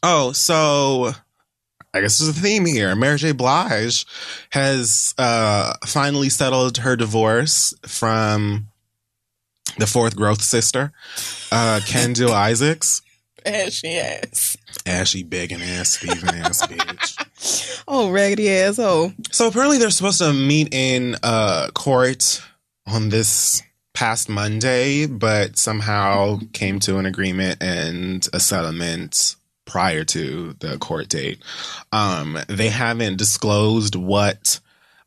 Oh, so I guess there's a theme here. Mary J. Blige has finally settled her divorce from the fourth growth sister, Kendall Isaacs. Ashy begging ass, Steven ass bitch. Oh, raggedy asshole. So apparently they're supposed to meet in court on this past Monday, but somehow came to an agreement and a settlement prior to the court date. They haven't disclosed what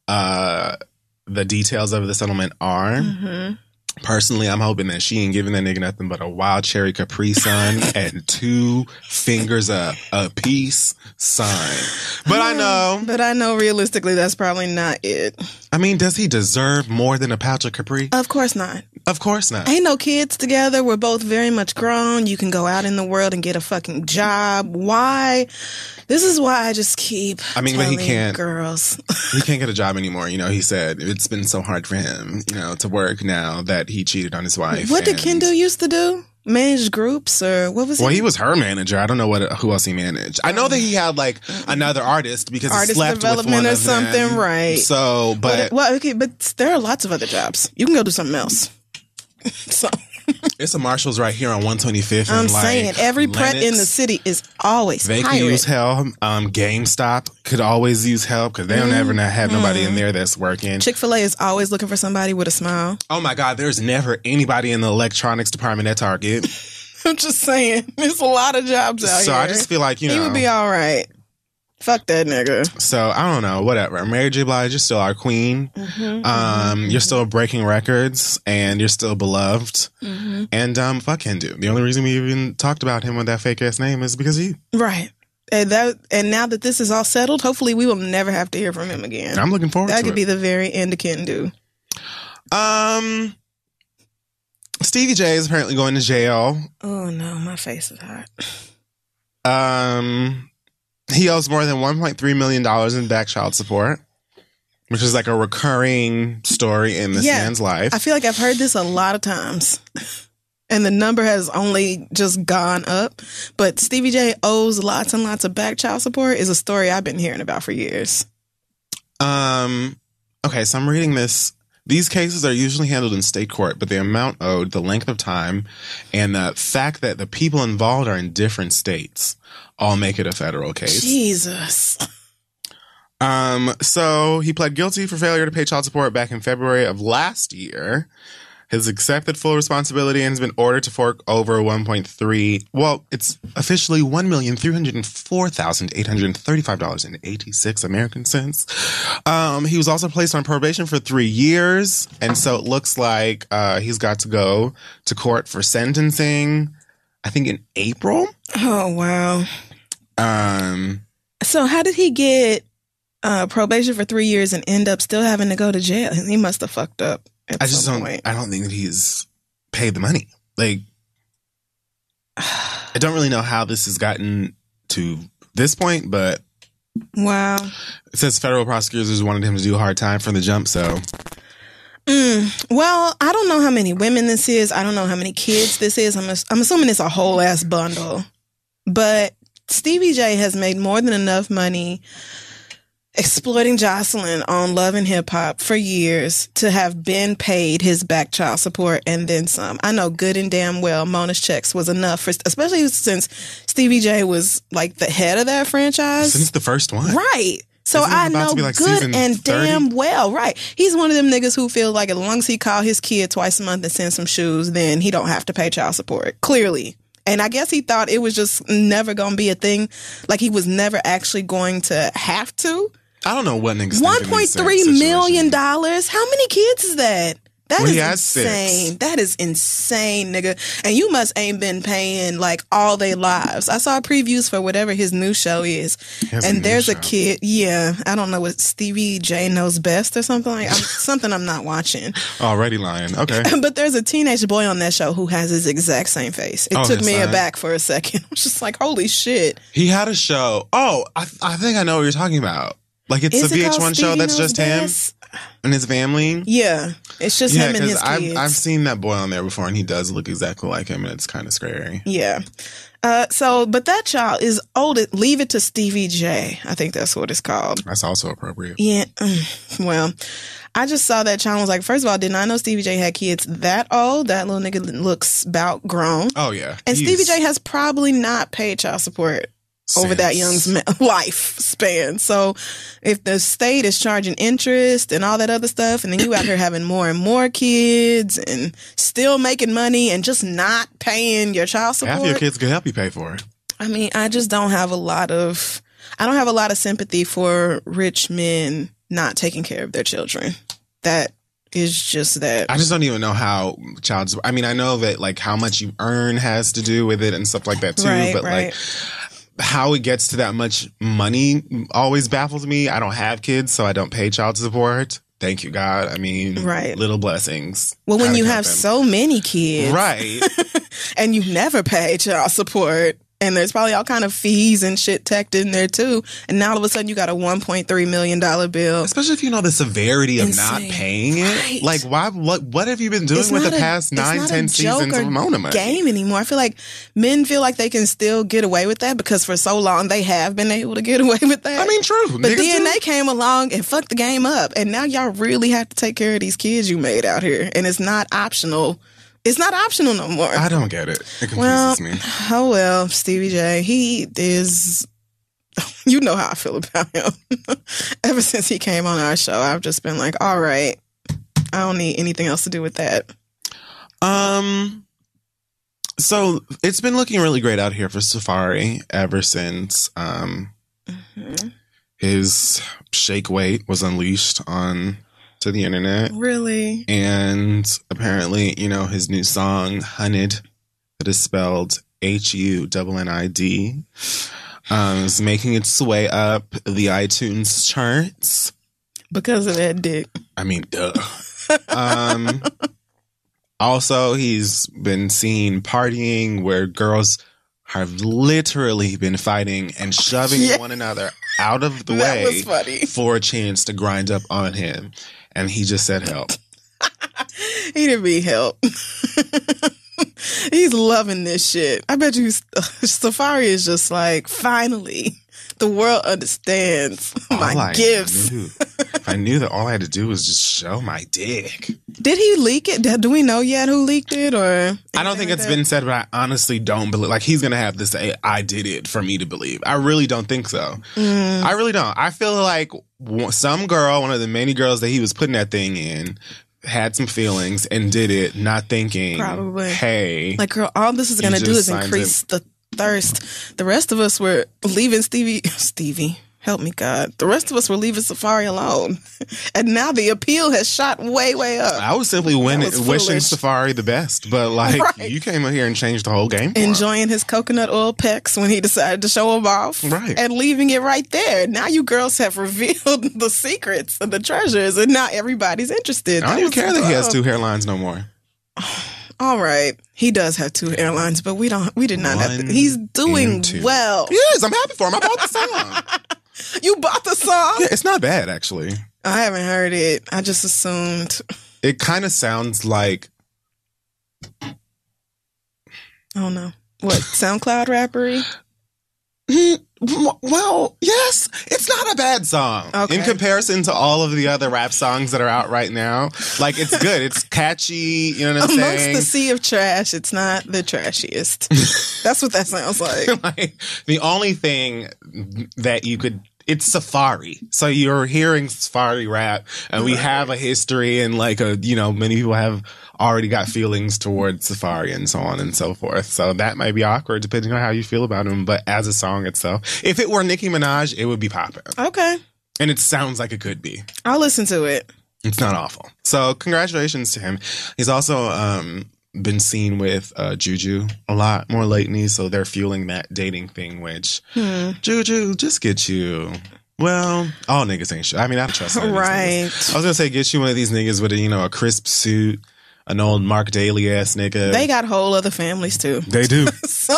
the details of the settlement are. Mm-hmm. Personally, I'm hoping that she ain't giving that nigga nothing but a wild cherry Capri Sun and 2 fingers a piece sign. But I know realistically that's probably not it. I mean, does he deserve more than a pouch of Capri? Of course not. Of course not. Ain't no kids together. We're both very much grown. You can go out in the world and get a fucking job. Why? This is why I just keep telling but he can't, girls. He can't get a job anymore. You know, he said it's been so hard for him, to work now that he cheated on his wife. What did Kendall used to do? Manage groups or what was it? Well, he was her manager. I don't know who else he managed. I know that he had like another artist because he slept with one or of something, them. Right? So, but there are lots of other jobs. You can go do something else. So it's a Marshalls right here on 125th. I'm saying every Pret in the city is always they can use help. GameStop could always use help because they don't ever have nobody in there that's working. Chick-fil-A is always looking for somebody with a smile. Oh my God, there's never anybody in the electronics department at Target. I'm just saying, there's a lot of jobs out here. So I just feel like he would be all right. Fuck that nigga. So I don't know, whatever. Mary J. Blige, you're still our queen. Mm-hmm, you're still breaking records and you're still beloved. Mm-hmm. And fuck Hindu. The only reason we even talked about him with that fake ass name is because of you. Right. And now that this is all settled, hopefully we will never have to hear from him again. I'm looking forward to it. That could be the very end of Kendu. Stevie J is apparently going to jail. Oh no, my face is hot. He owes more than $1.3 million in back child support, which is like a recurring story in this man's life. I feel like I've heard this a lot of times. And the number has only just gone up. But Stevie J owes lots and lots of back child support is a story I've been hearing about for years. Okay, so I'm reading this. These cases are usually handled in state court, but the amount owed, the length of time, and the fact that the people involved are in different states all make it a federal case. Jesus. So he pled guilty for failure to pay child support back in February of last year. Has accepted full responsibility and has been ordered to fork over 1.3. Well, it's officially $1,304,835.86 American cents. He was also placed on probation for 3 years, and so it looks like he's got to go to court for sentencing. I think in April. Oh wow. So how did he get probation for 3 years and end up still having to go to jail? He must have fucked up. I don't think that he's paid the money. Like, I don't really know how this has gotten to this point, but wow. It says federal prosecutors wanted him to do a hard time from the jump, so. Well, I don't know how many women this is. I don't know how many kids this is. I'm assuming it's a whole ass bundle. But Stevie J has made more than enough money exploiting Jocelyn on Love and Hip Hop for years to have been paid his back child support and then some. I know good and damn well Mona's checks was enough for, especially since Stevie J was like the head of that franchise. Since the first one. Right. So I know like good and 30? Damn well, right. He's one of them niggas who feel like as long as he call his kid twice a month and send some shoes, then he don't have to pay child support. Clearly. And I guess he thought it was just never going to be a thing. Like he was never actually going to have to. I don't know what an $1.3 million. How many kids is that? That is insane. 6. That is insane, nigga. And you must ain't been paying like all their lives. I saw previews for whatever his new show is. And there's a kid. Yeah. I don't know what Stevie J Knows Best or something like something I'm not watching. Already lying. Okay. But there's a teenage boy on that show who has his exact same face. It took me aback for a second. I was just like, holy shit. He had a show. Oh, I think I know what you're talking about. Like it's a VH1 show that's just him? and his family. Yeah, it's just him and his kids. I've seen that boy on there before, and he does look exactly like him, and it's kind of scary. Yeah. But that child is old. Leave it to Stevie J. I think that's what it's called. That's also appropriate. Yeah. Well, I just saw that child and was like, first of all, did not know Stevie J had kids that old. That little nigga looks about grown. Oh, yeah. And Stevie J has probably not paid child support over that young's lifespan. So if the state is charging interest and all that other stuff, and then you out here having more and more kids and still making money and just not paying your child support. Half your kids can help you pay for it. I mean, I just don't have a lot of sympathy for rich men not taking care of their children. That is just that. I just don't even know how I mean, I know that like how much you earn has to do with it and stuff like that too, but like how it gets to that much money always baffles me. I don't have kids, so I don't pay child support. Thank you, God. I mean, little blessings. Well, when you have so many kids, right, and you never pay child support, and there's probably all kind of fees and shit tacked in there too, and now all of a sudden you got a $1.3 million bill. Especially if you know the severity of not paying it. Right. Like, why? What have you been doing with the past 9-10 seasons of Mona Money? Game anymore. I feel like men feel like they can still get away with that because for so long they have been able to get away with that. I mean, true. But then they came along and fucked the game up, and now y'all really have to take care of these kids you made out here, and it's not optional. It's not optional no more. I don't get it. It confuses me. Oh, well, Stevie J, he is, you know how I feel about him. Ever since he came on our show, I've just been like, all right, I don't need anything else to do with that. So it's been looking really great out here for Safari ever since his shake weight was unleashed to the internet. Really? And apparently, his new song, Hunted, that is spelled HUNNID, is making its way up the iTunes charts. Because of that dick. I mean, duh. Also, he's been seen partying where girls have literally been fighting and shoving one another out of the way for a chance to grind up on him. And he just said help. He didn't need help. He's loving this shit. I bet you Safari is just like, finally, the world understands my gifts. If I knew that all I had to do was just show my dick. Did he leak it? Do we know yet who leaked it? Or I don't think it's been said, but I honestly don't believe. Like, he's going to have to say, I did it for me to believe. I really don't think so. I really don't. I feel like some girl, one of the many girls that he was putting that thing in, had some feelings and did it, not thinking, probably, hey. Like, girl, all this is going to do is increase the thirst. The rest of us were leaving Stevie. Help me, God. The rest of us were leaving Safari alone. And now the appeal has shot way, way up. I was simply wishing Safari the best. But, you came in here and changed the whole game. Enjoying his coconut oil pecs when he decided to show them off. Right. And leaving it right there. Now you girls have revealed the secrets and the treasures. And now everybody's interested. I don't even care that he has two hairlines no more. All right. He does have two airlines, but we did not have to. He's doing well. Yes, I'm happy for him. I bought the song. You bought the song? Yeah, it's not bad, actually. I haven't heard it. I just assumed. It kind of sounds like... Oh, no. What, SoundCloud rappery? Well, yes. It's not a bad song. Okay. In comparison to all of the other rap songs that are out right now. Like, it's good. It's catchy. You know what I'm saying? Amongst the sea of trash, it's not the trashiest. That's what that sounds like. Like, the only thing that you could... It's Safari. So you're hearing Safari rap, and we have a history, and many people have already got feelings towards Safari and so on and so forth. So that might be awkward depending on how you feel about him. But as a song itself, if it were Nicki Minaj, it would be popping. Okay. And it sounds like it could be. I'll listen to it. It's not awful. So congratulations to him. He's also been seen with Juju a lot more lately, so they're fueling that dating thing, which Juju, just get you. Well, all niggas ain't shit. I mean, I trust them. Right. I was gonna say, get you one of these niggas with a crisp suit, an old Mark Daly ass nigga. They got whole other families too. They do. So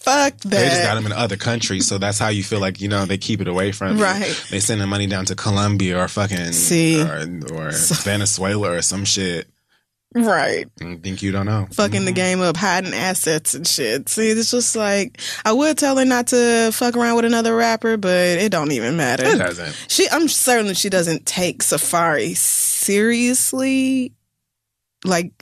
Fuck that. They just got him in other countries, so that's how you feel like, they keep it away from you. Right. They send the money down to Colombia or fucking or Venezuela or some shit. Right. And think you don't know. Fucking the game up, hiding assets and shit. See, it's just like, I would tell her not to fuck around with another rapper, but it don't even matter. It doesn't. I'm certain she doesn't take Safari seriously, like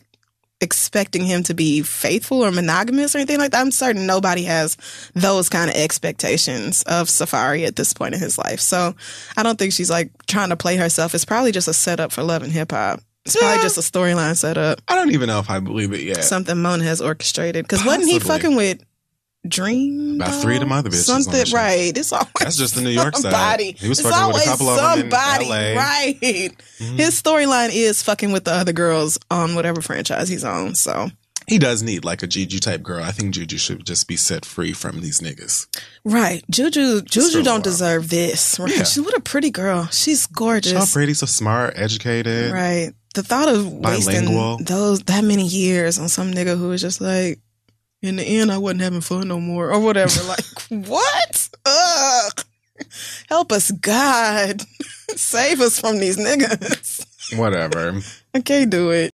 expecting him to be faithful or monogamous or anything like that. I'm certain nobody has those kind of expectations of Safari at this point in his life. So I don't think she's like trying to play herself. It's probably just a setup for Love and Hip Hop. It's probably just a storyline setup. I don't even know if I believe it yet. Something Mona has orchestrated. Because wasn't he fucking with Dream? About 3 of them other bitches. Something, right. It's always that's just the New York somebody. side. He was fucking with a couple of them in LA. Right. Mm-hmm. His storyline is fucking with the other girls on whatever franchise he's on. So he does need like a Juju type girl. I think Juju should just be set free from these niggas. Right. Juju don't deserve this. Right. Yeah. What a pretty girl. She's gorgeous. So pretty, so smart, educated. Right. The thought of bilingual. wasting that many years on some nigga who was just like, in the end, I wasn't having fun no more, or whatever. Like, what? Ugh. Help us, God. Save us from these niggas. Whatever. I can't do it.